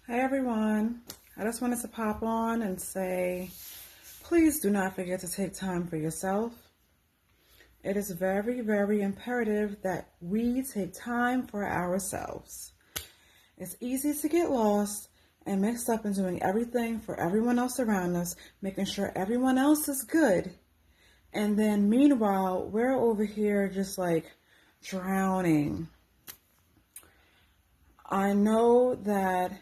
Hey everyone, I just wanted to pop on and say, please do not forget to take time for yourself. It is very, very imperative that we take time for ourselves. It's easy to get lost and mixed up in doing everything for everyone else around us, making sure everyone else is good. And then meanwhile, we're over here just like drowning. I know that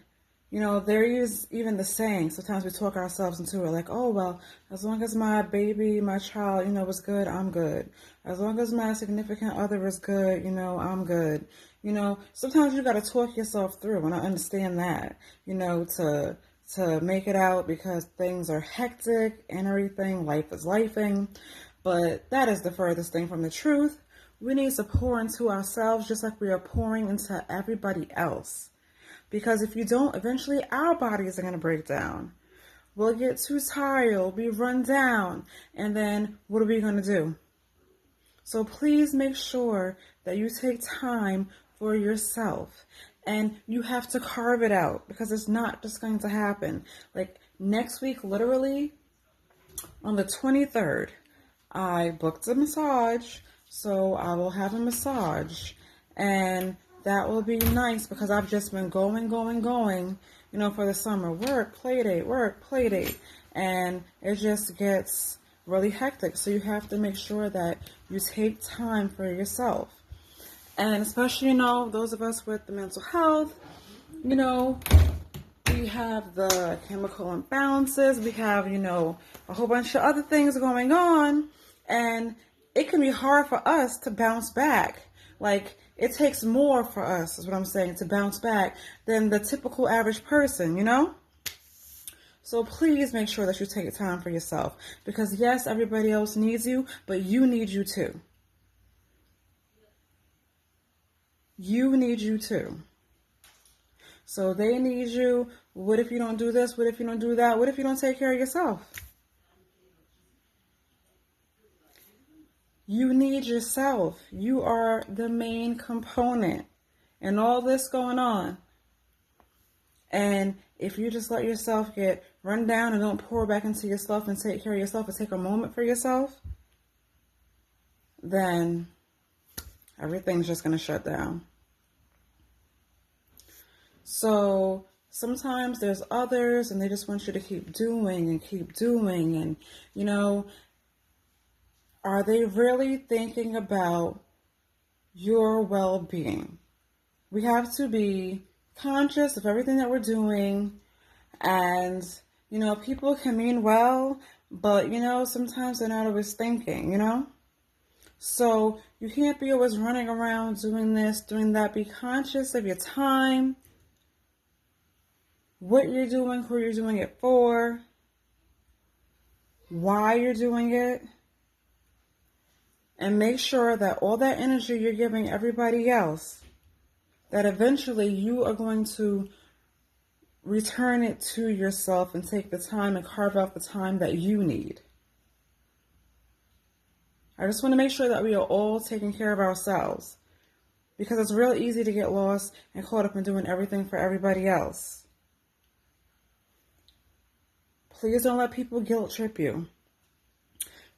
there is even the saying, sometimes we talk ourselves into it, like, oh, well, as long as my baby, my child, is good, I'm good. As long as my significant other is good, I'm good. Sometimes you got to talk yourself through, and I understand that, to make it out because things are hectic and everything, life is lifing, but that is the furthest thing from the truth. We need to pour into ourselves just like we are pouring into everybody else. Because if you don't, eventually our bodies are going to break down. We'll get too tired, we'll be run down, and then what are we going to do? So please make sure that you take time for yourself. And you have to carve it out because it's not just going to happen. Like next week, literally, on the 23rd, I booked a massage, so I will have a massage. And that will be nice because I've just been going, for the summer. Work, play date. And it just gets really hectic. So you have to make sure that you take time for yourself. And especially, those of us with the mental health, we have the chemical imbalances. We have, a whole bunch of other things going on. And it can be hard for us to bounce back. Like, it takes more for us, is what I'm saying, to bounce back than the typical average person, So please make sure that you take time for yourself. Because yes, everybody else needs you, but you need you too. You need you too. So they need you. What if you don't do this? What if you don't do that? What if you don't take care of yourself? You need yourself. You are the main component in all this going on. And if you just let yourself get run down and don't pour back into yourself and take care of yourself and take a moment for yourself, then everything's just going to shut down. So sometimes there's others and they just want you to keep doing. And, are they really thinking about your well-being? We have to be conscious of everything that we're doing. And, people can mean well, but, sometimes they're not always thinking, So you can't be always running around doing this, doing that. Be conscious of your time, what you're doing, who you're doing it for, why you're doing it. And make sure that all that energy you're giving everybody else, that eventually you are going to return it to yourself and take the time and carve out the time that you need. I just want to make sure that we are all taking care of ourselves, because it's real easy to get lost and caught up in doing everything for everybody else. Please don't let people guilt trip you.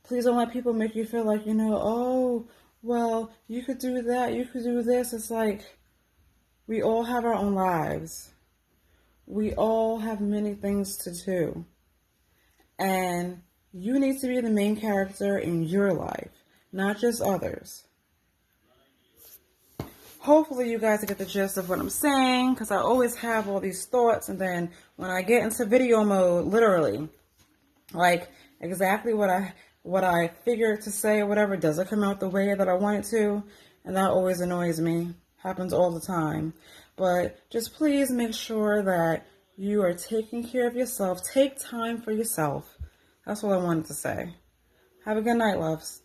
Please don't let people make you feel like, oh, well, you could do that, you could do this. It's like, we all have our own lives. We all have many things to do. And you need to be the main character in your life, not just others. Hopefully you guys get the gist of what I'm saying, because I always have all these thoughts, and then when I get into video mode, literally, like exactly what I figured to say or whatever doesn't come out the way that I want it to, and that always annoys me. Happens all the time. But just please make sure that you are taking care of yourself. Take time for yourself. That's what I wanted to say. Have a good night, loves.